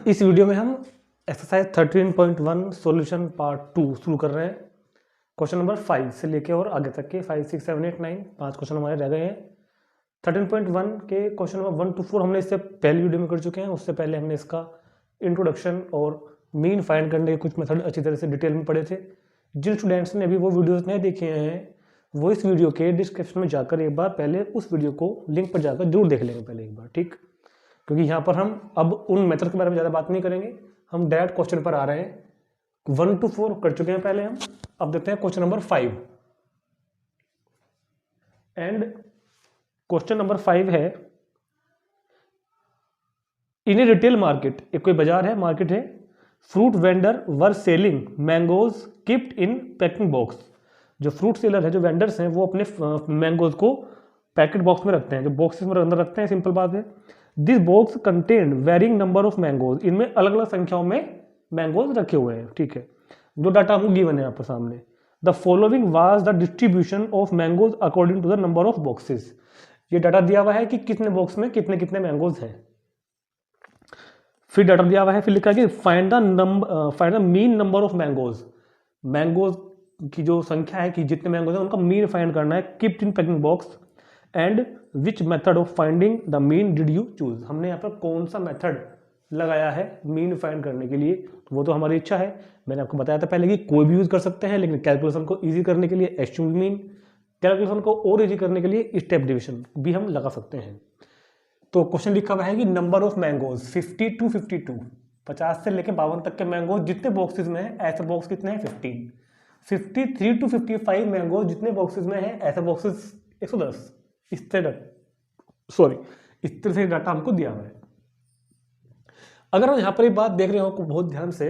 इस वीडियो में हम एक्सरसाइज 13.1 सॉल्यूशन पार्ट 2 शुरू कर रहे हैं। क्वेश्चन नंबर 5 से लेके और आगे तक के 5, 6, 7, 8, 9 5 क्वेश्चन हमारे रह गए हैं। 13.1 के क्वेश्चन नंबर 1 to 4 हमने इससे पहले वीडियो में कर चुके हैं। उससे पहले हमने इसका इंट्रोडक्शन और मीन फाइंड करने के कुछ मेथड अच्छी तरह से डिटेल में पढ़े थे। जिन स्टूडेंट्स ने अभी वो वीडियोज़ नहीं देखे हैं वो इस वीडियो के डिस्क्रिप्शन में जाकर एक बार पहले उस वीडियो को लिंक पर जाकर जरूर देख लेंगे पहले एक बार, ठीक। क्योंकि यहाँ पर हम अब उन मेथड के बारे में ज़्यादा बात नहीं करेंगे, हम डायरेक्ट क्वेश्चन पर आ रहे हैं। 1 to 4 कर चुके हैं पहले हम। अब देखते हैं question number 5। And question number 5 है, इन ए रिटेल मार्केट, एक कोई बाजार है, मार्केट है, fruit vendor were selling mangoes kept in packing box. जो फ्रूट सेलर है, जो वेंडर्स हैं, वो अपने मैंगोज को पैकेट बॉक्स में रखते हैं, जो बॉक्सेस में अंदर रखते हैं, सिंपल बात है। This box contain varying number of mangoes, इनमें अलग अलग संख्याओं में मैंगोज रखे हुए हैं, ठीक है। जो डाटा हमको गिवन है यहाँ पर सामने, the following was the distribution of mangoes according to the number of boxes. ये डाटा दिया हुआ है कि कितने बॉक्स में कितने कितने मैंगोज हैं। फिर डाटा दिया हुआ है, फिर लिखा है कि find the mean number of mangoes. Mangoes की जो संख्या है कि जितने मैंगोज हैं उनका मीन फाइंड करना है, keeped in packing box. And which method of finding the mean did you choose. हमने यहाँ पर कौन सा मेथड लगाया है मीन फाइंड करने के लिए, वो तो हमारी इच्छा है। मैंने आपको बताया था पहले कि कोई भी यूज कर सकते हैं, लेकिन कैलकुलेशन को इजी करने के लिए एस्यूम्ड मीन, कैलकुलेशन को और इजी करने के लिए स्टेप डिवीजन भी हम लगा सकते हैं। तो क्वेश्चन लिखा हुआ है कि नंबर ऑफ मैंगोज 50 to 52, 50 से लेकर 52 तक के मैंगोज जितने बॉक्सेस में है, ऐसे बॉक्स कितने हैं 15। 53 to 55 मैंगोज जितने बॉक्सेस में है, ऐसे बॉक्सेस 110। इस तरह से डाटा हमको दिया हुआ है। अगर हम यहां पर एक बात देख रहे हो बहुत ध्यान से,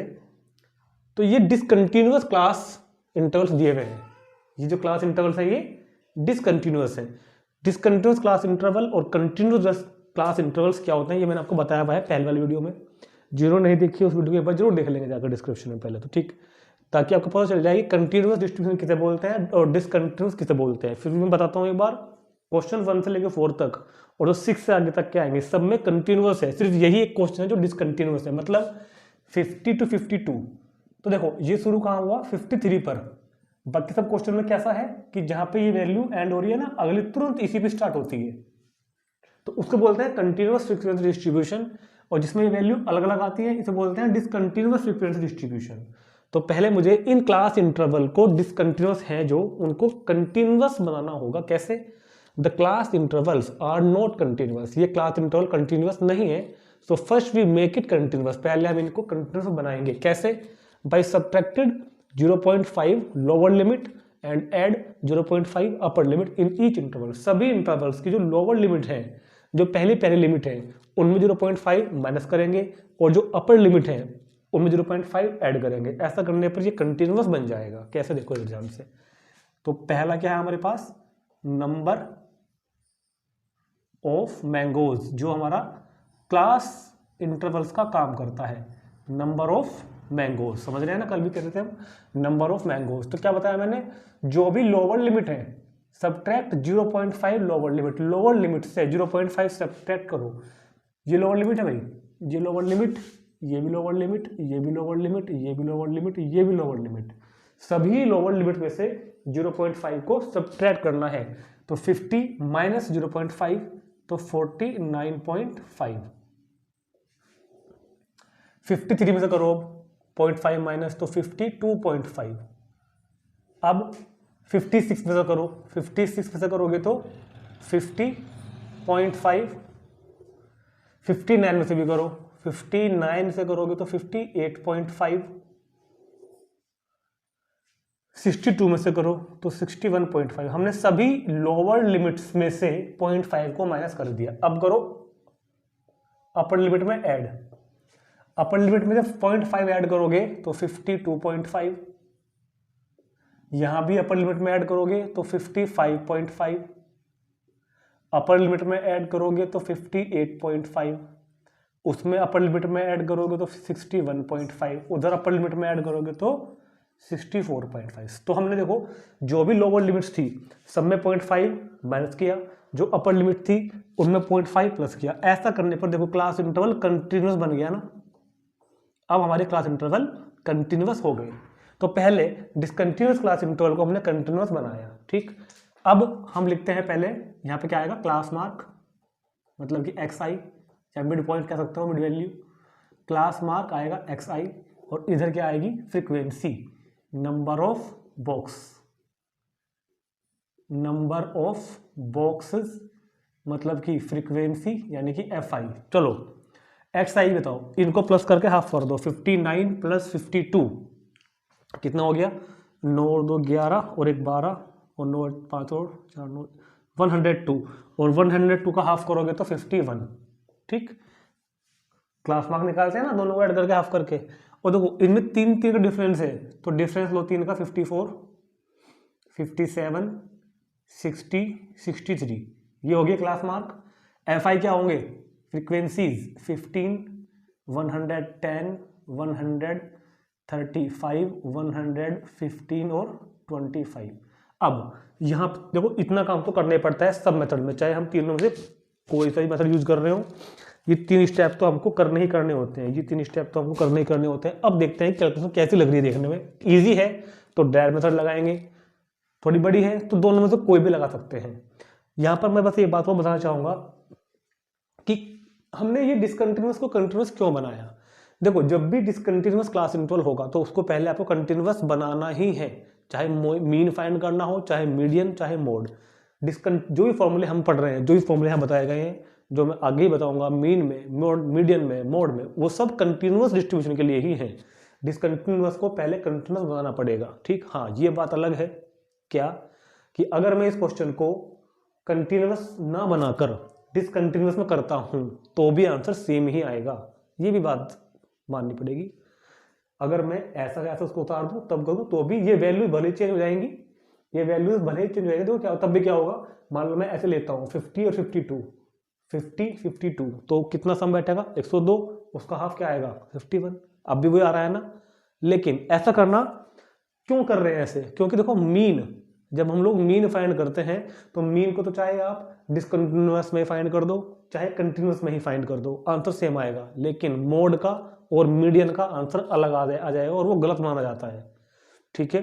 तो ये डिसकंटिन्यूअस क्लास इंटरवल्स दिए हुए हैं। ये जो क्लास इंटरवल्स है ये डिसकंटिन्यूअस है। डिसकंटिन्यूअस क्लास इंटरवल और कंटिन्यूअस क्लास इंटरवल्स क्या होते हैं ये मैंने आपको बताया हुआ है पहले वाली वीडियो में। जिन्होंने नहीं देखी उस वीडियो के बाद जरूर देख लेंगे जाकर डिस्क्रिप्शन में पहले, तो ठीक, ताकि आपको पता चल जाए कि कंटिन्यूअस डिस्ट्रीब्यूशन किसे बोलते हैं और डिसकंटिन्यूअस किसे बोलते हैं। फिर मैं बताता हूँ एक बार। क्वेश्चन 1 से लेकर 4 तक और जो 6 से आगे तक के आएंगे सब में कंटिन्यूअस है। सिर्फ यही एक क्वेश्चन है जो डिसकंटिन्यूअस है, मतलब 50 to 52। तो देखो ये शुरू कहाँ हुआ 53 पर। बाकी सब क्वेश्चन में कैसा है कि जहां पे ये वैल्यू एंड हो रही है ना, अगली तुरंत इसी पे स्टार्ट होती है, तो उसको बोलते हैं कंटिन्यूअस फ्रीक्वेंसी डिस्ट्रीब्यूशन। और जिसमें ये वैल्यू अलग अलग आती है इसे बोलते हैं डिसकंटिन्यूअस फ्रीक्वेंसी डिस्ट्रीब्यूशन। तो पहले मुझे इन क्लास इंटरवल को डिसकंटिन्यूअस है जो उनको कंटिन्यूअस बनाना होगा। कैसे? The class intervals are not continuous. ये क्लास इंटरवल कंटिन्यूअस नहीं है, so first we make it continuous. पहले हम इनको कंटिन्यूअस बनाएंगे। कैसे? By subtracted 0.5 lower limit and add 0.5 upper limit in each interval. सभी इंटरवल्स की जो लोअर लिमिट है, जो पहली लिमिट है, उनमें 0.5 माइनस करेंगे और जो अपर लिमिट है उनमें 0.5 ऐड करेंगे। ऐसा करने पर ये कंटिन्यूअस बन जाएगा। कैसे? देखो एग्जाम से। तो पहला क्या है हमारे पास, नंबर ऑफ मैंगोज, जो हमारा क्लास इंटरवल्स का काम करता है। नंबर ऑफ मैंगोज, समझ रहे हैं ना, कल भी कहते थे हम नंबर ऑफ मैंगोज। तो क्या बताया मैंने, जो भी लोअर लिमिट है subtract 0.5 lower limit. Lower limit से 0.5 सब्ट्रैक्ट करो। ये लोअर लिमिट है भाई, ये लोअर लिमिट, ये भी लोअर लिमिट, ये भी लोअर लिमिट, ये भी लोअर लिमिट, ये भी लोअर लिमिट। सभी लोअर लिमिट में से 0.5 को सब्ट्रैक्ट करना है। तो 50 माइनस 0.5 तो 49.5। 53 में से करो 0.5 माइनस तो 52.5। अब 56 में से करो, 56 में से करोगे तो 50.5। 59 में से भी करो, 59 से करोगे तो 58.5। 62 में से करो तो 61.5। हमने सभी लोअर लिमिट्स में से 0.5 को माइनस कर दिया। अब करो अपर लिमिट में ऐड। अपर लिमिट में जब 0.5 ऐड करोगे तो 52.5। यहां भी अपर लिमिट में ऐड करोगे तो 55.5। अपर लिमिट में ऐड करोगे तो 58.5। उसमें अपर लिमिट में ऐड करोगे तो 61.5। उधर अपर लिमिट में ऐड करोगे तो 64.5। तो हमने देखो जो भी लोअर लिमिट्स थी सब में 0.5 माइनस किया, जो अपर लिमिट थी उनमें 0.5 प्लस किया। ऐसा करने पर देखो क्लास इंटरवल कंटिन्यूअस बन गया ना। अब हमारे क्लास इंटरवल कंटिन्यूअस हो गए। तो पहले डिसकंटिन्यूअस क्लास इंटरवल को हमने कंटिन्यूअस बनाया, ठीक। अब हम लिखते हैं पहले यहाँ पे क्या आएगा, क्लास मार्क मतलब कि एक्स आई, या मिड पॉइंट कह सकते हो, मिड वैल्यू। क्लास मार्क आएगा एक्स आई, और इधर क्या आएगी, frequency, number of box, number of boxes मतलब कि फ्रीक्वेंसी यानी कि एफ आई। चलो एक्स आई बताओ, इनको प्लस करके हाफ कर दो, 59 प्लस 52 कितना हो गया, 9 और 2 11 और 1 12 और 9 5 और 4 9 102, और 102 का हाफ करोगे तो 51, ठीक। क्लास मार्क निकालते हैं ना दोनों को ऐड करके हाफ करके, और देखो इनमें 3 का डिफरेंस है, तो डिफरेंस लो 3 का, 54 57 60 63, ये हो गया क्लास मार्क। एफ आई क्या होंगे, फ्रीक्वेंसीज 15 110 135 115 और 25। अब यहाँ देखो इतना काम तो करना ही पड़ता है सब मेथड में, चाहे हम तीनों में से कोई सा भी मेथड यूज कर रहे हो, ये 3 स्टेप तो हमको करने ही करने होते हैं, ये 3 स्टेप तो हमको करने ही करने होते हैं। अब देखते हैं कैलकुलेशन कैसी लग रही है देखने में। ईजी है तो डायरेक्ट मेथड लगाएंगे, थोड़ी बड़ी है तो दोनों में से कोई भी लगा सकते हैं। यहाँ पर मैं बस ये बात को बताना चाहूँगा कि हमने ये डिसकंटिन्यूअस को कंटिन्यूअस क्यों बनाया। देखो जब भी डिसकंटिन्यूअस क्लास इंटरवल होगा तो उसको पहले आपको कंटिन्यूअस बनाना ही है, चाहे मीन फाइंड करना हो, चाहे मीडियन, चाहे मोड। जो भी फॉर्मूले हम पढ़ रहे हैं, जो भी फॉर्मूले हम बताए गए हैं, जो मैं आगे ही बताऊंगा, मीन में, मीडियन में, मोड में, वो सब कंटिन्यूअस डिस्ट्रीब्यूशन के लिए ही है। डिसकंटिन्यूअस को पहले कंटिन्यूअस बनाना पड़ेगा, ठीक। हाँ ये बात अलग है क्या, कि अगर मैं इस क्वेश्चन को कंटिन्यूअस ना बनाकर डिसकंटिन्यूअस में करता हूं तो भी आंसर सेम ही आएगा, ये भी बात माननी पड़ेगी। अगर मैं ऐसा ऐसा उसको उतार दूं तब करूं तो भी ये वैल्यू भले चेंज हो जाएंगी, ये वैल्यूज भले चेंज हो जाएंगे, तो क्या तब भी क्या होगा, मान लो मैं ऐसे लेता हूँ 50 और 52, 50 52, तो कितना सम बैठेगा 102, उसका हाफ क्या आएगा 51, अब भी वही आ रहा है ना। लेकिन ऐसा करना क्यों कर रहे हैं ऐसे, क्योंकि देखो मीन, जब हम लोग मीन फाइंड करते हैं तो मीन को तो चाहे आप डिसकंटिन्यूअस में फाइंड कर दो, चाहे कंटिन्यूअस में ही फाइंड कर दो, आंसर सेम आएगा। लेकिन मोड का और मीडियन का आंसर अलग आ जाएगा और वो गलत माना जाता है, ठीक है।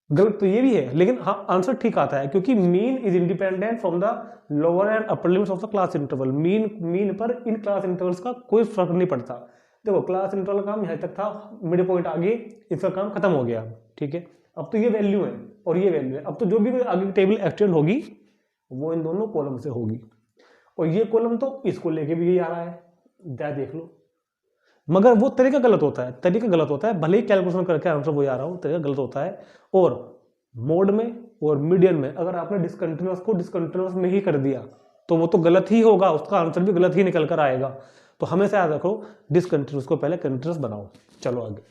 गलत तो ये भी है, लेकिन हाँ आंसर ठीक आता है, क्योंकि mean is independent from the lower and upper limits of the class interval. Mean पर इन क्लास इंटरवल्स का कोई फर्क नहीं पड़ता। देखो क्लास इंटरवल का काम यहाँ तक था, मिड पॉइंट आगे इसका काम खत्म हो गया, ठीक है। अब तो ये वैल्यू है और ये वैल्यू है, अब तो जो भी आगे टेबल एक्सटेंड होगी वो इन दोनों कॉलम से होगी, और ये कॉलम तो इसको लेके भी यही आ रहा है, देख लो। मगर वो तरीका गलत होता है, तरीका गलत होता है, भले ही कैलकुलेशन करके आंसर वो आ रहा हो, तरीका गलत होता है। और मोड में और मीडियन में अगर आपने डिसकंटिन्यूअस को डिसकंटिन्यूअस में ही कर दिया तो वो तो गलत ही होगा, उसका आंसर भी गलत ही निकल कर आएगा। तो हमेशा याद रखो डिसकंटिन्यूअस को पहले कंटिन्यूअस बनाओ। चलो आगे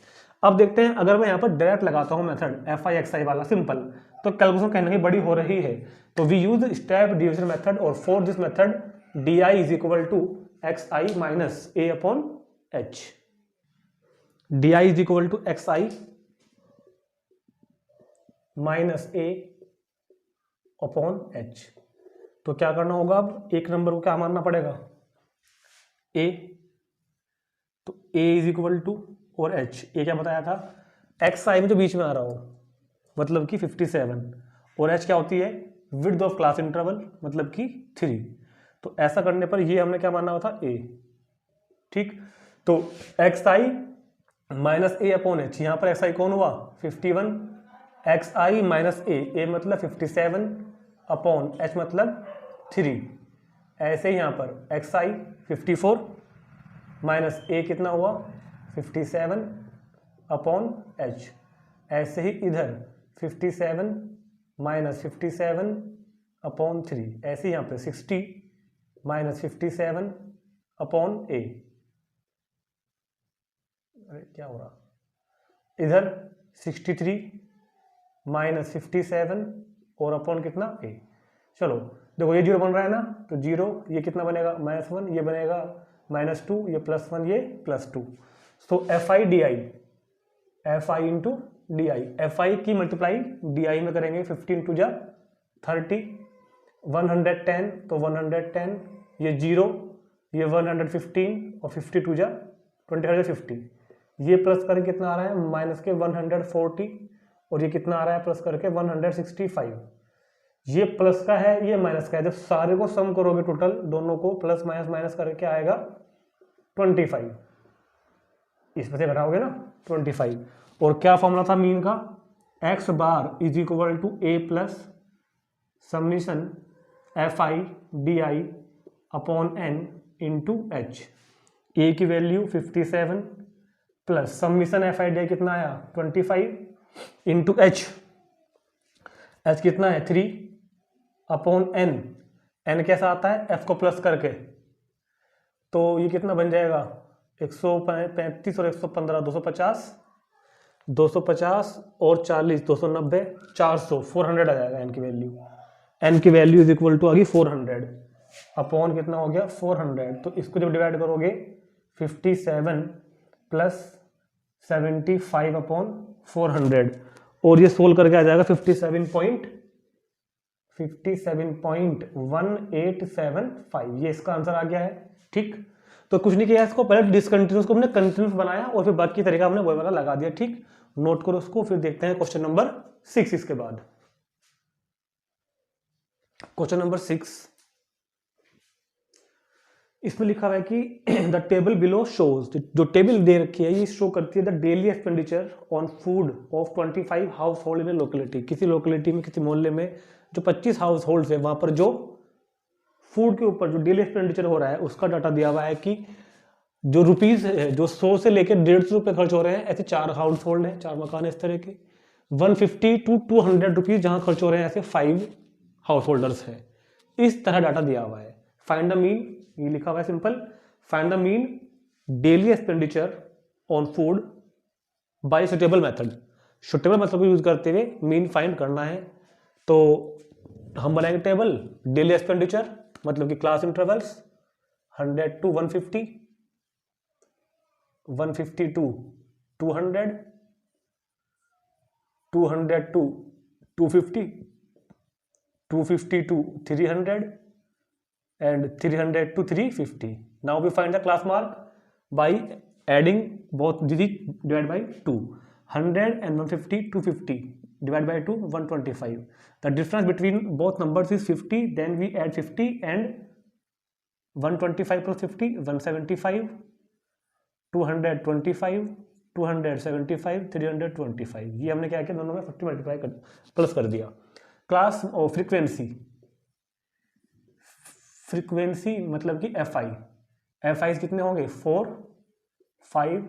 अब देखते हैं, अगर मैं यहाँ पर डायरेक्ट लगाता हूँ मेथड एफ आई एक्स आई वाला सिंपल, तो कैलकुलेशन कहने की बड़ी हो रही है। तो we use step division method, और for this method d i is equal to x i minus a upon h. D i is equal to x i minus a upon h. तो क्या करना होगा, अब एक नंबर को क्या मानना पड़ेगा, ए। तो ए इज इक्वल टू, और एच, ए क्या बताया था, एक्स आई में जो बीच में आ रहा हो मतलब कि 57, और एच क्या होती है, विड्थ ऑफ क्लास इंटरवल मतलब कि 3। तो ऐसा करने पर ये हमने क्या मानना था, ए, ठीक। तो x i minus a upon H, यहाँ पर एक्स आई कौन हुआ 51, एक्स आई माइनस ए मतलब 57 अपॉन एच मतलब 3। ऐसे ही यहाँ पर एक्स आई 54 माइनस ए कितना हुआ 57 अपॉन एच। ऐसे ही इधर 57 माइनस 57 अपॉन 3। ऐसे ही यहाँ पे 60 माइनस 57 अपॉन ए। अरे क्या हो रहा, इधर 63 माइनस 57 और अपॉन कितना ए। चलो देखो ये जीरो बन रहा है ना, तो जीरो, ये कितना बनेगा -1, ये बनेगा -2, ये +1, ये +2। तो F i d I, F I into D I, F I की मल्टीप्लाई डी आई में करेंगे, 15 टू जा 30, 110 तो 110, ये 0, ये 115 और 50 टू जा 20 50। ये प्लस करके कितना आ रहा है माइनस के 140, और ये कितना आ रहा है प्लस करके 165। ये प्लस का है ये माइनस का है, जब सारे को सम करोगे टोटल दोनों को प्लस माइनस माइनस करके आएगा 25, इसमें से घटाओगे ना 25। और क्या फॉर्मूला था मीन का, x bar is equal to a plus summation f i d i upon n into h. A की value 57 plus summation f i d i कितना आया 25 इंटू एच, एच कितना है 3 अपॉन एन, एन कैसा आता है F को plus करके, तो ये कितना बन जाएगा 135 और 115 250, 250 और 40 290, 400 400 आ जाएगा एन की वैल्यू। एन की वैल्यू इज इक्वल टू आ गई 400 अपॉन कितना हो गया 400, तो इसको जब डिवाइड करोगे 57 प्लस 75 अपॉन 400, और ये सोल्व करके आ जाएगा 57.1875, ये इसका आंसर आ गया है। ठीक, तो कुछ नहीं किया इसको, पहले डिसकंटिन्यूस को हमने कंटिन्यूस बनाया और फिर बाकी तरीका हमने वही वाला लगा दिया। ठीक, नोट करो उसको, फिर देखते हैं क्वेश्चन नंबर 6। इसके बाद क्वेश्चन नंबर 6, इसमें लिखा हुआ है कि द टेबल बिलो शोज, जो टेबल दे रखी है ये शो करती है the daily expenditure on food of 25 house hold in A locality. किसी लोकेलिटी में किसी मोहल्ले में जो 25 हाउस होल्ड है वहां पर जो फूड के ऊपर जो डेली एक्सपेंडिचर हो रहा है उसका डाटा दिया हुआ है कि जो रुपीज है जो 100 से लेकर 150 रुपये खर्च हो रहे हैं, ऐसे 4 हाउस होल्ड है, 4 मकान इस तरह के, 150 to 200 रुपीज जहां खर्च हो रहे हैं, ऐसे 5 हाउस होल्डर्स है। इस तरह डाटा दिया हुआ है। फाइंड द मीन, ये लिखा हुआ है simple, find the mean daily expenditure on food by suitable method. Suitable method को यूज करते हुए मीन फाइंड करना है। तो हम बनाएंगे टेबल डेली एक्सपेंडिचर मतलब कि class intervals 100 to 150, 150 to 200, 200 to 250, 250 to 300 and 300 to 350. Now we find the class mark by adding both digits divided by 2. 100 and 150, 250 divided by 2, 125. The difference between both numbers is 50. Then we add 50 and 125 plus 50, 175, 225, 275, 325। ये हमने क्या किया दोनों में 50 multiply कर plus कर दिया। Class और फ्रीक्वेंसी, फ्रीक्वेंसी मतलब कि एफ आई कितने होंगे 4, 5,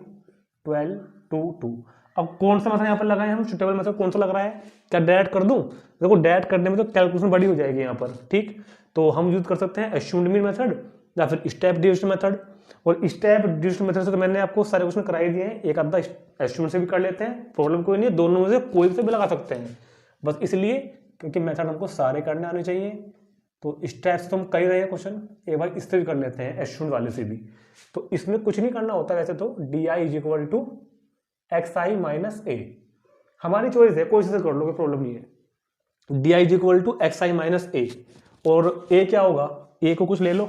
12, 2, 2। अब कौन सा मतलब यहाँ पर लगाए हम सुटेबल मतलब कौन सा लग रहा है, क्या डायरेक्ट कर दूं? देखो डायरेक्ट करने में तो कैलकुलेशन बड़ी हो जाएगी यहाँ पर। ठीक, तो हम यूज कर सकते हैं एस्यूम्ड मीन मेथड या फिर स्टेप डिवीजन मेथड। और स्टेप डिवीजन मेथड से तो मैंने आपको सारे क्वेश्चन कराई दिए हैं, एक आधा एस्यूम्ड से भी कर लेते हैं, प्रॉब्लम कोई नहीं है, दोनों में से कोई से भी लगा सकते हैं, बस इसलिए क्योंकि मेथड हमको सारे करने आने चाहिए। तो स्टेप से तो हम कर रहे हैं क्वेश्चन, एक बार इससे भी कर लेते हैं एस्यूम्ड वाले से भी। तो इसमें कुछ नहीं करना होता वैसे तो, d i is equal to x i minus a, हमारी चॉइस है, कोई से कर लो, कोई प्रॉब्लम नहीं है। D i is equal to x i minus a, और ए क्या होगा, ए को कुछ ले लो,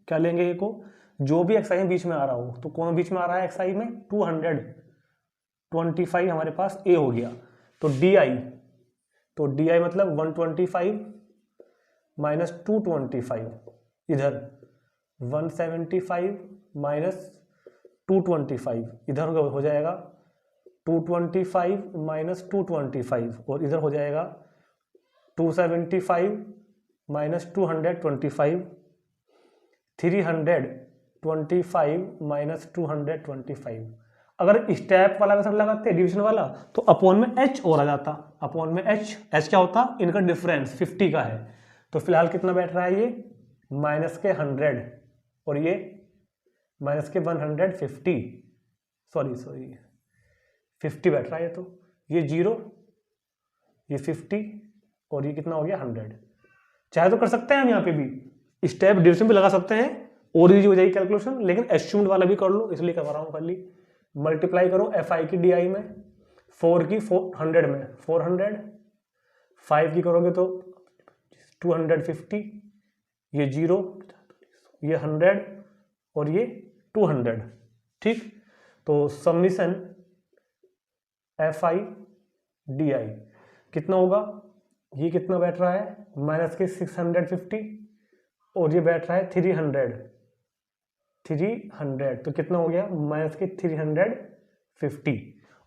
क्या लेंगे ए को, जो भी एक्स आई में बीच में आ रहा हो, तो कौन बीच में आ रहा है एक्स आई में 225 हमारे पास ए हो गया। तो डी आई मतलब 125 माइनस 225, इधर 175 माइनस 225, इधर हो जाएगा 225 माइनस 225, और इधर हो जाएगा 275 माइनस 225, 325 माइनस 225। अगर स्टेप वाला मेथड लगाते डिवीजन वाला तो अपॉन में एच और आ जाता, अपॉन में एच क्या होता, इनका डिफरेंस 50 का है। तो फिलहाल कितना बैठ रहा है ये माइनस के 100 और ये माइनस के 150, सॉरी 50 बैठ रहा है, तो ये 0, ये 50 और ये कितना हो गया 100। चाहे तो कर सकते हैं हम यहाँ पे भी स्टेप डिवीजन भी लगा सकते हैं और इजी हो जाएगी कैलकुलेशन, लेकिन एस्यूम्ड वाला भी कर लो, इसलिए करवा रहा हूँ खाली। मल्टीप्लाई करो एफ आई की डी आई में, 4 की 400 में 400, 5 की करोगे तो 250, ये 0, ये 100 और ये 200। ठीक, तो समीशन FI DI कितना होगा, ये कितना बैठ रहा है माइनस के 650 और ये बैठ रहा है 300 तो कितना हो गया माइनस के 350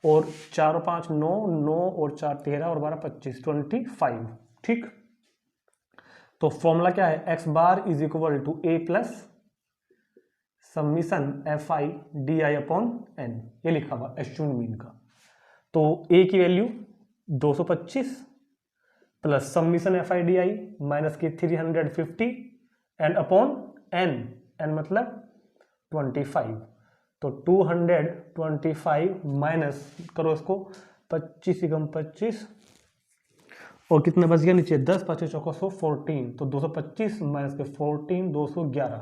और 4 और 5 9 9 और 4 13 और 12 25 25। ठीक, तो फॉर्मूला क्या है, x bar is equal to a plus summation FI DI upon n, ये लिखा हुआ एस्यूम्ड मीन का। तो a की value 225 plus summation FI DI minus की 350 एंड अपॉन n मतलब 25। तो 225 माइनस करो इसको 25 एकम 25 और कितना बच गया नीचे 10 25 चौका 14, तो 225 माइनस के 14 211।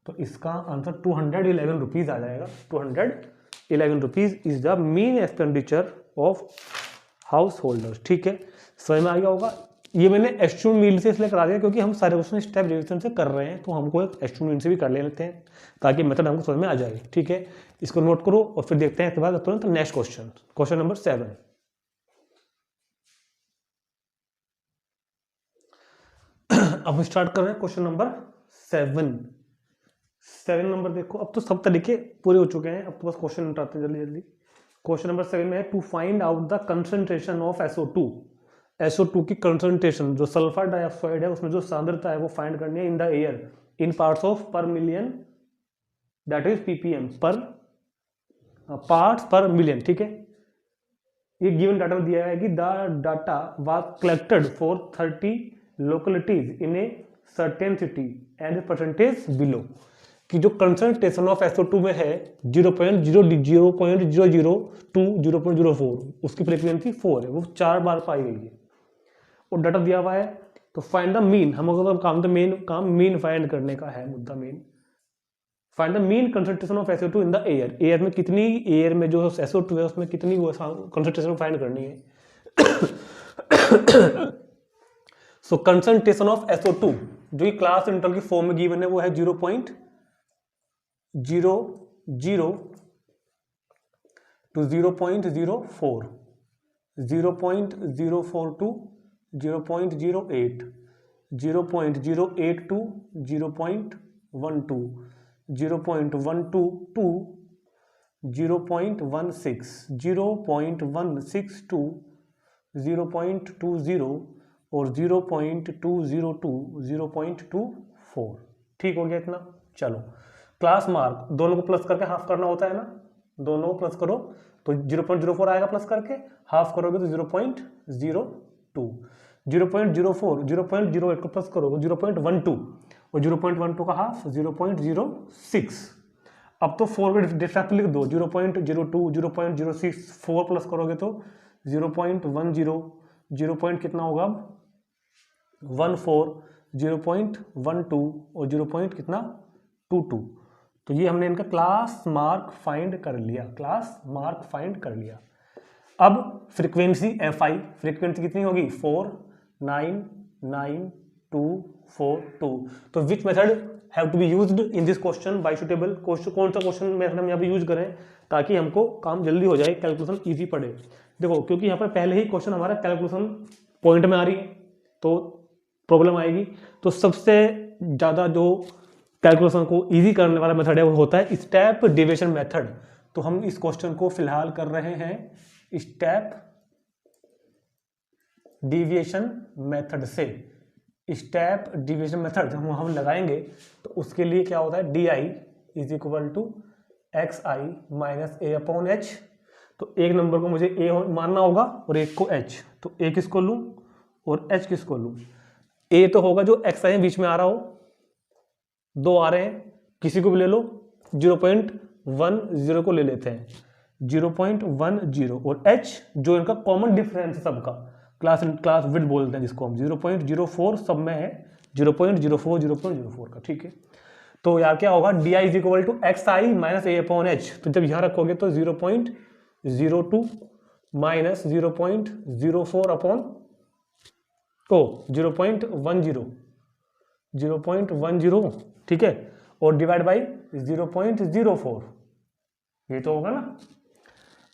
तो इसका आंसर 211 रुपीज आ जाएगा। 211 rupees is the mean expenditure of house holders. ठीक है, समझ में आ गया होगा। ये मैंने एस्यूम्ड मीन से इसलिए करा दिया क्योंकि हम सारे क्वेश्चन स्टेप रिविजन से कर रहे हैं, तो हमको एक एस्यूम्ड मीन से भी कर लेते हैं ताकि मेथड हमको समझ में आ जाए। ठीक है, इसको नोट करो और फिर देखते हैं इसके बाद तुरंत नेक्स्ट क्वेश्चन, क्वेश्चन नंबर 7। अब स्टार्ट कर रहे हैं क्वेश्चन नंबर 7 नंबर देखो, अब तो सब तरीके पूरे हो चुके हैं, अब तो बस क्वेश्चन उठाते हैं जल्दी जल्दी। क्वेश्चन नंबर 7 में है to find out the concentration of SO2 की कंसंट्रेशन, जो सल्फर डाइऑक्साइड है उसमें जो सांद्रता है वो फाइंड करनी है in the air in parts of पर मिलियन, दैट इज ppm पर पार्ट्स पर मिलियन। ठीक है, ये गिवन डाटा में दिया है कि the data was collected for 30 localities in a certain city and percentage below, कि जो कंसंट्रेशन ऑफ SO2 में है 0.002 0.04, उसकी फ्रीक्वेंसी 4 है, वो 4 बार पाई गई है और डाटा दिया हुआ है। तो फाइंड द मीन, हम अगर काम मीन फाइंड करने का है, मुद्दा mean. Find the mean concentration of SO2 in the air में कितनी, एयर में जो SO2 है उसमें कितनी वो कंसंट्रेशन फाइंड करनी है। सो कंसंट्रेशन ऑफ SO2 जो कि क्लास इंटरवल की फॉर्म में गिवन है वो है 0.00 to 0.04, 0.042 0.08, 0.08 to 0.12, 0.12 to 0.16, 0.16 to 0.20 और 0.202 0.24। ठीक हो गया इतना। चलो क्लास मार्क दोनों को प्लस करके हाफ करना होता है ना, दोनों को प्लस करो तो 0.04 आएगा, प्लस करके हाफ करोगे तो 0.02, 0.04 0.08 को प्लस करोगे 0.12 और 0.12 का हाफ 0.06। अब तो 4 का डिफरेंस लिख दो, 0.02 0.06, 4 प्लस करोगे तो 0.10, 0. कितना होगा अब 14, 0.12 और 0. कितना 22। तो ये हमने इनका क्लास मार्क फाइंड कर लिया, अब फ्रीक्वेंसी FI, फ्रीक्वेंसी कितनी होगी 499,242। तो which method have to be used in this question by suitable, कौन सा क्वेश्चन मेथड हम यहाँ पे यूज करें ताकि हमको काम जल्दी हो जाए, कैलकुलेशन इजी पड़े। देखो क्योंकि यहाँ पर पहले ही क्वेश्चन हमारा कैलकुलेशन पॉइंट में आ रही है तो प्रॉब्लम आएगी। तो सबसे ज़्यादा जो कैलकुलेशन को इजी करने वाला मेथड है वो होता है स्टेप डिविजन मेथड। तो हम इस क्वेश्चन को फिलहाल कर रहे हैं स्टेप डिविएशन मेथड से। स्टेप डिविजन मेथड जब हम लगाएंगे तो उसके लिए क्या होता है DI is equal to XI minus A upon H। तो एक नंबर को मुझे A मानना होगा और एक को H, तो A किसको लूँ और H किसको लूँ। A तो होगा जो XI बीच में आ रहा हो, 2 आ रहे हैं, किसी को भी ले लो, 0.10 को ले लेते हैं 0.10 और H जो इनका कॉमन डिफरेंस है सबका, क्लास विड्थ बोलते हैं जिसको हम, 0.04 सब में है, 0.04 का। ठीक है, तो यार क्या होगा DI is equal to XI minus A upon H। तो जब यहाँ रखोगे तो 0.02 माइनस 0.04 अपॉन 0.10, ठीक है, और डिवाइड बाई 0.04। ये तो होगा ना।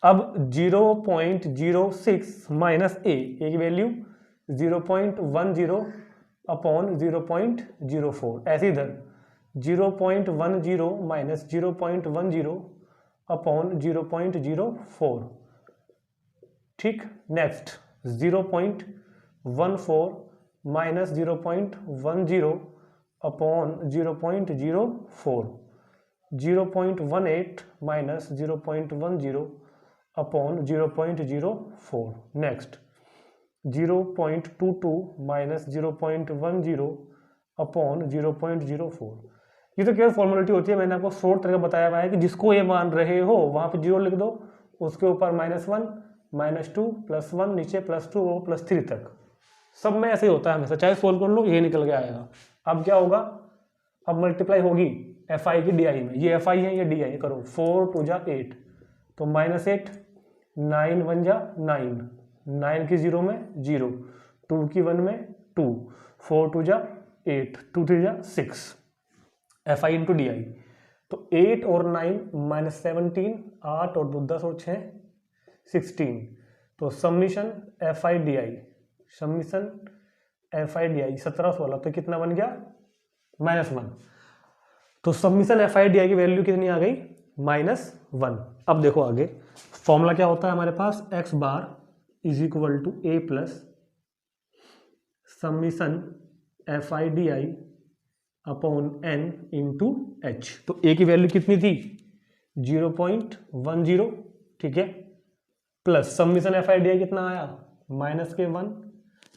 अब 0.06 माइनस ए की वैल्यू 0.10 अपॉन 0.04, ऐसे इधर 0.10 माइनस 0.10 अपॉन 0.04, ठीक। Next 0.14 minus 0.10 upon 0.04, 0.18 minus 0.10 upon 0.04, next 0.22 minus 0.10 upon 0.04। ये तो केवल फॉर्मेलिटी होती है, मैंने आपको शॉर्ट तरीका बताया हुआ है कि जिसको ये मान रहे हो वहां पे 0 लिख दो, उसके ऊपर -1 -2 +1 नीचे +2 और +3 तक, सब में ऐसे ही होता है हमेशा, चाहे सोल्व कर लो ये निकल के आएगा। अब क्या होगा, अब मल्टीप्लाई होगी FI की DI में, ये FI है ये DI, करो 4 2 जा 8 तो -8, 9 1 जा 9, 9 की 0 में 0, 2 की 1 में 2, 4 2 जा 8, 2 3 जा 6, FI इंटू DI। तो 8 और 9 -17, 8 और 2 10 और 6 16, तो summation FI DI, summation FI DI 17 16, तो कितना बन गया -1। तो समीशन FI DI की वैल्यू कितनी आ गई -1। अब देखो आगे फॉर्मूला क्या होता है हमारे पास, x bar is equal to a plus summation FI DI upon n into h। तो a की वैल्यू कितनी थी 0.10, ठीक है, प्लस समीशन FI DI कितना आया -1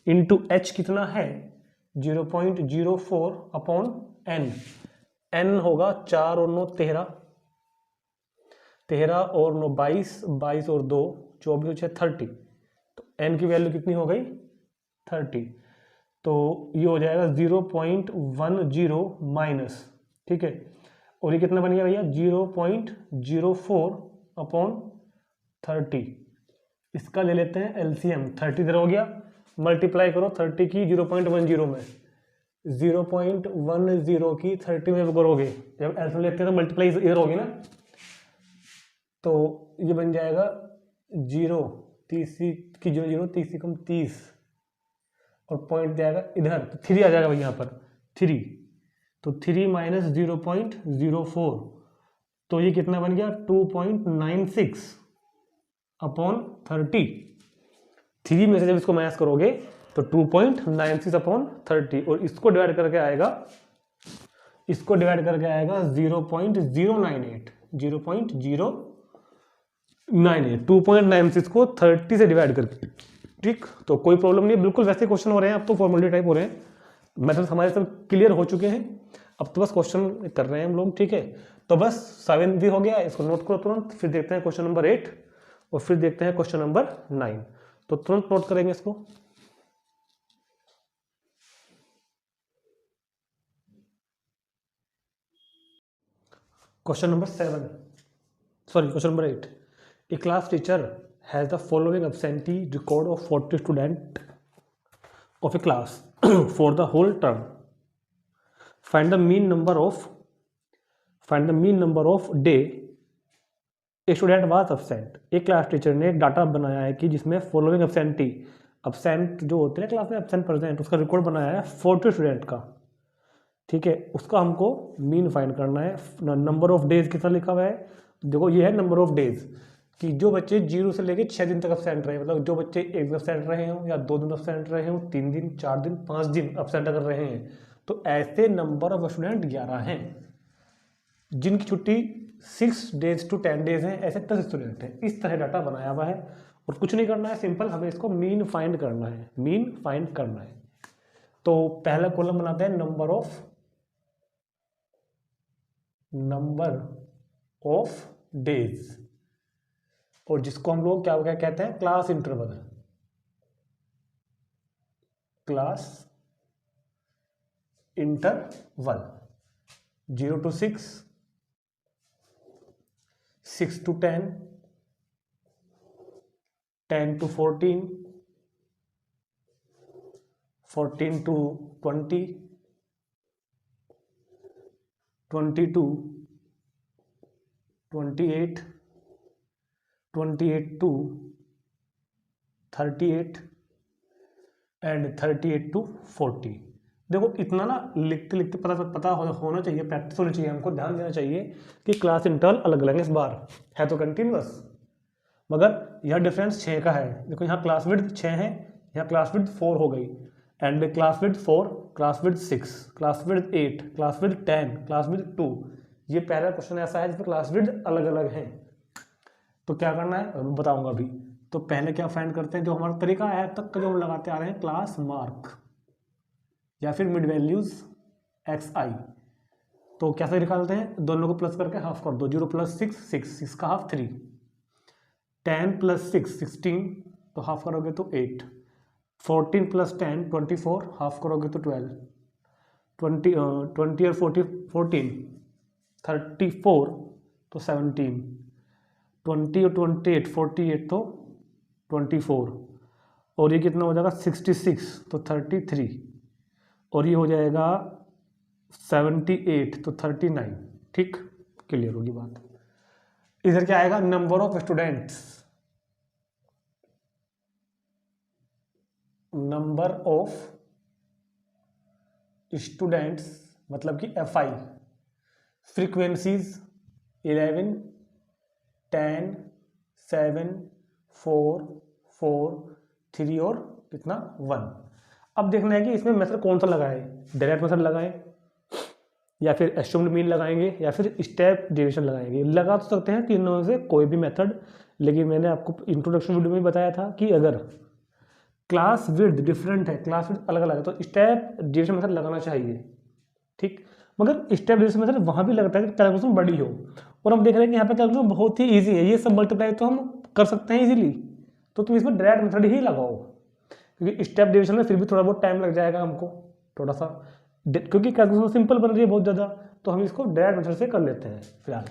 इंटू h कितना है 0.04 अपॉन n, n होगा 4 और 9 13, 13 और 9 22, 22 और 2 24 और 6 30, तो n की वैल्यू कितनी हो गई 30। तो ये हो जाएगा 0.10 माइनस, ठीक है, और ये कितना बन गया भैया 0.04 अपॉन 30। इसका ले लेते हैं LCM, 30 इधर हो गया, मल्टीप्लाई करो 30 की 0.10 में, 0.10 की 30 में करोगे, जब LCM लेते हैं तो मल्टीप्लाई इधर होगी ना, तो ये बन जाएगा 0 30 की 0 30 कम 30 और पॉइंट जाएगा इधर, तो 3 आ जाएगा भाई यहाँ पर 3, तो 3 माइनस 0.04, तो ये कितना बन गया 2.96 अपॉन 30। 3 में से जब इसको माइनस करोगे तो 2.96 अपॉन 30, और इसको डिवाइड करके आएगा 0.098, 0.098, 2.96 को 30 से डिवाइड करके, ठीक। तो कोई प्रॉब्लम नहीं है, बिल्कुल वैसे क्वेश्चन हो रहे हैं, अब तो फॉर्मूले टाइप हो रहे हैं, मेथड हमारे सब क्लियर हो चुके हैं, अब तो बस क्वेश्चन कर रहे हैं हम लोग, ठीक है। तो बस 7 भी हो गया, इसको नोट करो तुरंत, फिर देखते हैं क्वेश्चन नंबर 8 और फिर देखते हैं क्वेश्चन नंबर 9, तो तुरंत नोट करेंगे इसको। Question number 8, A class teacher has the following absentee record of 40 student of a class for the whole term. Find the mean number of day a student was absent. एक class teacher ने एक data बनाया है कि जिसमें following absent जो होते हैं क्लास में absent प्रेजेंट, उसका रिकॉर्ड बनाया है 40 स्टूडेंट का, ठीक है। उसका हमको मीन फाइंड करना है। नंबर ऑफ डेज कितना लिखा हुआ है, देखो ये है नंबर ऑफ डेज कि जो बच्चे 0 से लेके 6 दिन तक अब्सेंट रहे, मतलब जो बच्चे 1 दिन अब्सेंट रहे हों या 2 दिन अब्सेंट रहे हों, 3 दिन 4 दिन 5 दिन अब्सेंट अगर रहे हैं, तो ऐसे नंबर ऑफ स्टूडेंट 11 हैं। जिनकी छुट्टी 6 डेज टू 10 डेज हैं, ऐसे 10 स्टूडेंट हैं। इस तरह डाटा बनाया हुआ है और कुछ नहीं करना है, सिंपल हमें इसको मीन फाइंड करना है। तो पहला कॉलम बनाते हैं नंबर ऑफ डेज, और जिसको हम लोग क्या कहते हैं class interval, 0 to 6, 6 to 10, 10 to 14, 14 to 20, 20 to 28, 28 to 38 and 38 to 40। देखो इतना ना लिखते लिखते पता होना चाहिए, प्रैक्टिस होनी चाहिए, हमको ध्यान देना चाहिए कि क्लास इंटरवल अलग अलग है। इस बार है तो कंटिन्यूअस, मगर यह डिफरेंस 6 का है। देखो यहाँ क्लास विड्थ 6 है, यहाँ क्लास विड्थ 4 हो गई, and class width 4, class width 6, class width 8, class width 10, class width 2। ये पहला क्वेश्चन ऐसा है जिसमें क्लास विड्थ अलग अलग है। तो क्या करना है बताऊंगा अभी। तो पहले क्या फाइंड करते हैं, जो हमारा तरीका है अब तक का जो हम लगाते आ रहे हैं, क्लास मार्क या फिर मिड वैल्यूज xi। तो कैसे निकालते हैं, दोनों को प्लस करके हाफ कर दो। 0 + 6 6, 6 का हाफ 3, 10 + 6 16, तो हाफ करोगे तो 8, 14 + 10 24, हाफ करोगे तो 12, 20 और 40 14 34 तो 17, 20 और 28 48 तो 24, और ये कितना हो जाएगा 66 तो 33, और ये हो जाएगा 78 तो 39। ठीक, क्लियर होगी बात। इधर क्या आएगा, number of students, number of students मतलब कि FI, फ्रीक्वेंसीज 11 10 7 4 4 3 और कितना 1। अब देखना है कि इसमें मेथड कौन सा लगाए, डायरेक्ट मेथड लगाएं या फिर एस्यूम्ड मीन लगाएंगे या फिर स्टेप डेविएशन लगाएंगे। लगा तो सकते हैं तीनों में से कोई भी मेथड, लेकिन मैंने आपको इंट्रोडक्शन वीडियो में बताया था कि अगर क्लास विड्थ डिफरेंट है, क्लास विड्थ अलग अलग है, तो स्टेप डेविएशन मेथड लगाना चाहिए। ठीक, मगर स्टेप डेविएशन मेथड वहाँ भी लगता है कि कैलकुलेशन बड़ी हो, और हम देख रहे हैं कि यहाँ पे कैलकुलेशन बहुत ही ईजी है। ये सब मल्टीप्लाई तो हम कर सकते हैं इजीली, तो तुम इसमें डायरेक्ट मेथड ही लगाओ, क्योंकि स्टेप डिवीजन में फिर भी थोड़ा बहुत टाइम लग जाएगा हमको, थोड़ा सा, क्योंकि कैलकुलेशन सिंपल बन रही है बहुत ज़्यादा, तो हम इसको डायरेक्ट मेथड से कर लेते हैं फिलहाल।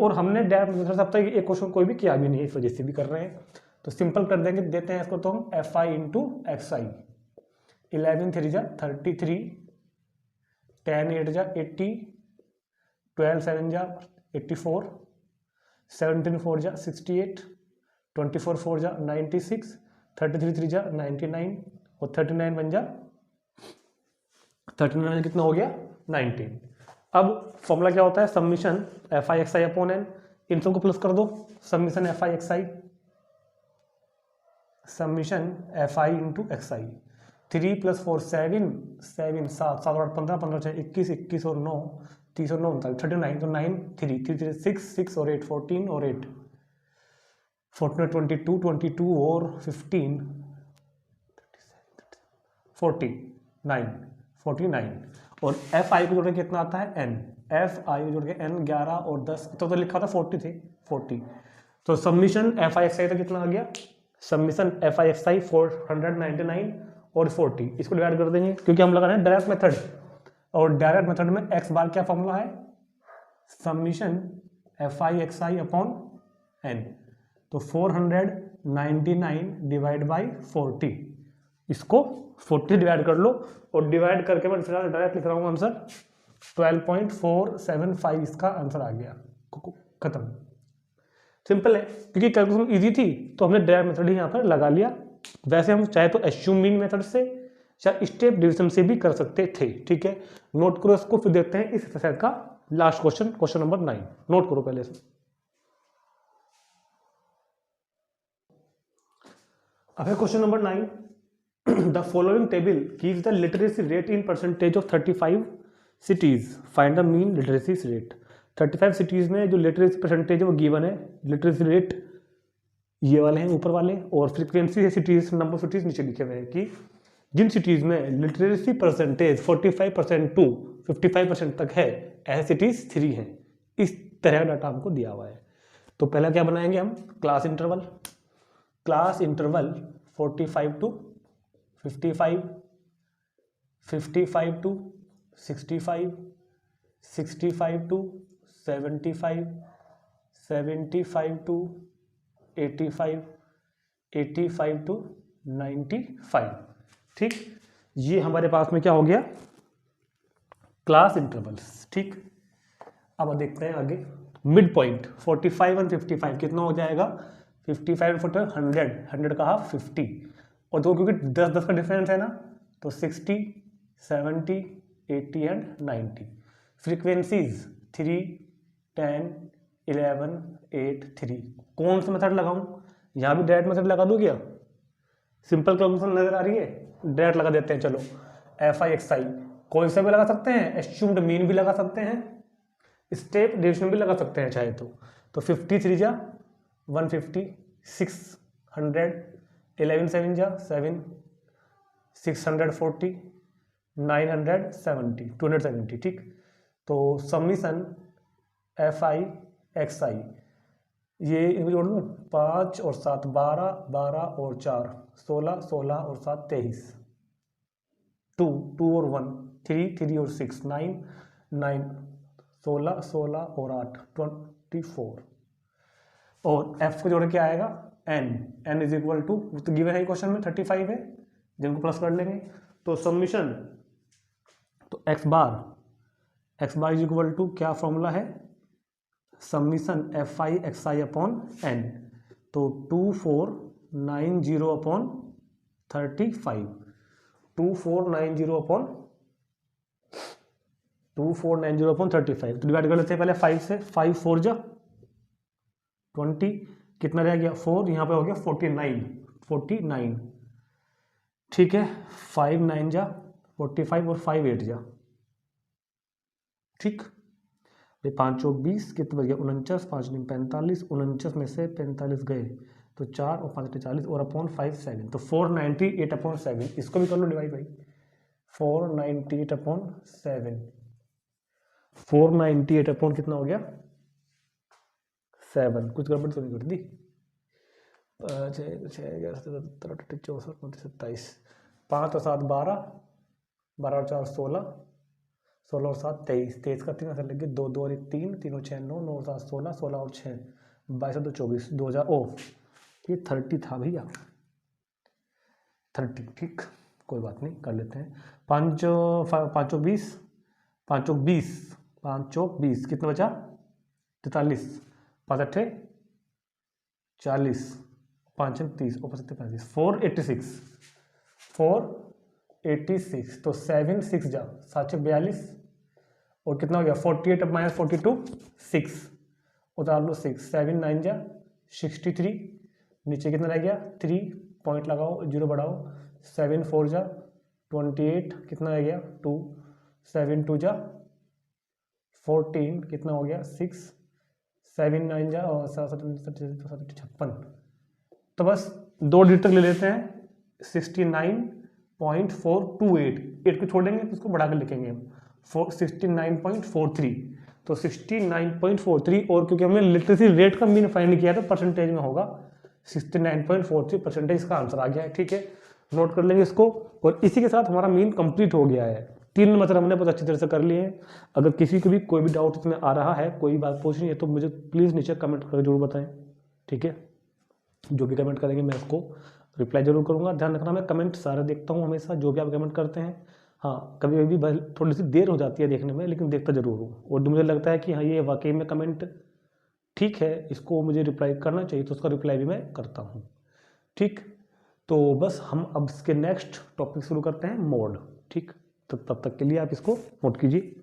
और हमने डायरेक्ट मेथड से अब तक एक क्वेश्चन कोई भी किया भी नहीं है, इस वजह से भी कर रहे हैं, तो सिंपल कर देंगे, देते हैं इसको तो हम FI × XI। 11 3 जा 33, 10 8 जा 80, 12 7 जा 84, 17 4 जा 68, 24 4 जा 96, 33 3 जा 99, और 39 बन जा 39 कितना हो गया 19। अब फॉर्मूला क्या होता है, summation FI XI upon n, इन सबको प्लस कर दो, summation FI XI, summation FI × XI। 3 + 4 7 7 7 7 8 15 15 6 21 21 और 9 30 और 9 39, तो 9 3 3 3 6 6 और 8 14 और 8 14 22 22 और 15 49, और FI को जोड़ के कितना आता है n, FI को जोड़ के n 11 और 10, तो लिखा था 40 थे 40, तो सबमिशन FI XI तो कितना आ गया, सबमिशन FI XI 499 और 40, इसको डिवाइड कर देंगे क्योंकि हम लगा रहे हैं डायरेक्ट मेथड, और डायरेक्ट मेथड में x बार क्या फॉर्मूला है, submission FI XI upon n, तो 499 डिवाइड बाई 40, इसको 40 डिवाइड कर लो, और डिवाइड करके मैं फिलहाल डायरेक्ट लिख रहा हूँ आंसर 12.475, इसका आंसर आ गया, खत्म। सिंपल है, क्योंकि कैलकुलेशन इजी थी तो हमने डायरेक्ट मेथड ही यहाँ पर लगा लिया। वैसे हम चाहे तो एस्यूम मीन मेथड से या स्टेप डिवीजन से भी कर सकते थे। ठीक है, नोट करो इसको, फिर देखते हैं इस एक्सरसाइज का last question, question number 9। Note करो पहले से। अब है question number 9, the following table gives the literacy rate in percentage of 35 cities, find the mean literacy rate. 35 cities में जो लिटरेसी परसेंटेज है वो गिवन है, लिटरेसी रेट ये वाले हैं ऊपर वाले, और फ्रीक्वेंसी है सिटीज, नंबर ऑफ सिटीज नीचे लिखे हुए हैं कि जिन सिटीज में लिटरेसी परसेंटेज 45% टू 55% तक है, ऐसे सिटीज 3 हैं। इस तरह का डाटा हमको दिया हुआ है। तो पहला क्या बनाएंगे हम, class interval 45 to 55, 55 to 65, 65 to 75, 75 to 85, 85 to 95। ठीक, ये हमारे पास में क्या हो गया, क्लास इंटरवल्स। ठीक, अब देखते हैं आगे, मिड पॉइंट 45 और 55 कितना हो जाएगा, 55 फुट 100 का हाफ 50, और दो क्योंकि 10 का डिफरेंस है ना, तो 60, 70, 80 एंड 90। फ्रीक्वेंसीज 3, 10, 11, 8, 3। कौन सा मेथड लगाऊं? यहाँ भी डायरेक्ट मेथड लगा दूं क्या? सिंपल कैलकुलेशन नजर आ रही है, डायरेक्ट लगा देते हैं। चलो FI XI कोई सा भी लगा सकते हैं, एस्यूम्ड मीन भी लगा सकते हैं, स्टेप डिविजन भी लगा सकते हैं चाहे तो 53 जा 150, 600, 11 7 जा 7, 640, 970, 270। ठीक, तो समीशन FI XI ये इनको जोड़ लूँ, 5 और 7 12, 12 और 4 16, 16 और 7 23, 2 2 और 1 3, 3 और 6 9, 9 16, 16 और 8 24, और F को जोड़ के आएगा N इज इक्वल टू, तो गिवन है क्वेश्चन में 35 है, जिनको प्लस कर लेंगे। तो समीशन, तो x bar is equal to क्या फॉर्मूला है, summation FI XI upon N, तो 2490 अपॉन 35, 2490 अपॉन 35, तो डिवाइड कर लेते हैं पहले 5 से, 5 4 जा 20, कितना रह गया 4, यहाँ पे हो गया 49। ठीक है, 5 9 जा 45 और 5 8 जा, ठीक, 5 और 20 कितना बच गया 49, 5 9 45, 49 में से 45 गए तो 4 और 5 40 और अपॉन 5 7, तो 498 अपॉन 7, इसको भी कर लो डिवाइड भाई, 498 अपॉन 7, 498 अपॉन कितना हो गया 7, कुछ गड़बड़ तो नहीं कर दी, 27, 5 और 7 12, 12 और 4 16, 16 और 7 23, 23 का 3 ऐसा लगे 2 2 और 1 3, 3 और 6 9, 9 और 7 16, 16 और 6 22 और 2 24, 2000 ओ ये 30 था भैया 30, ठीक, कोई बात नहीं कर लेते हैं। 5 और 20, 5 और 20 कितना बचा 43, 5 8 40, 5 30 और 5 35, 486, तो 7 6 जा 742, और कितना हो गया 48 अब माइनस 42 6, उतार लो 6, 7 9 जा 63, नीचे कितना रह गया 3, पॉइंट लगाओ 0 बढ़ाओ, 7 4 जा 28, कितना रह गया 2, 7 2 जा 14, कितना हो गया 6, 7 9 जा और 56, तो बस 2 डिजिट तक ले लेते हैं, 69.428, 8 को छोड़ेंगे तो उसको बढ़ा कर लिखेंगे हम 69.43, तो 69.43, और क्योंकि हमने लिटरेसी रेट का मीन फाइंड किया तो परसेंटेज में होगा 69.43% इसका आंसर आ गया है। ठीक है, नोट कर लेंगे इसको, और इसी के साथ हमारा मीन कंप्लीट हो गया है। 3 मतलब हमने बहुत अच्छी तरह से कर लिए हैं। अगर किसी को भी कोई भी डाउट इसमें आ रहा है, कोई बात पूछनी है, तो मुझे प्लीज़ नीचे कमेंट करके जरूर बताएं। ठीक है, जो भी कमेंट करेंगे मैं उसको रिप्लाई जरूर करूंगा। ध्यान रखना मैं कमेंट सारे देखता हूँ हमेशा, जो भी आप कमेंट करते हैं। हाँ, कभी कभी थोड़ी सी देर हो जाती है देखने में, लेकिन देखता जरूर हूँ, और मुझे लगता है कि हाँ ये वाकई में कमेंट ठीक है, इसको मुझे रिप्लाई करना चाहिए, तो उसका रिप्लाई भी मैं करता हूँ। ठीक, तो बस हम अब इसके नेक्स्ट टॉपिक शुरू करते हैं, मोड। ठीक, तो तब तक के लिए आप इसको नोट कीजिए।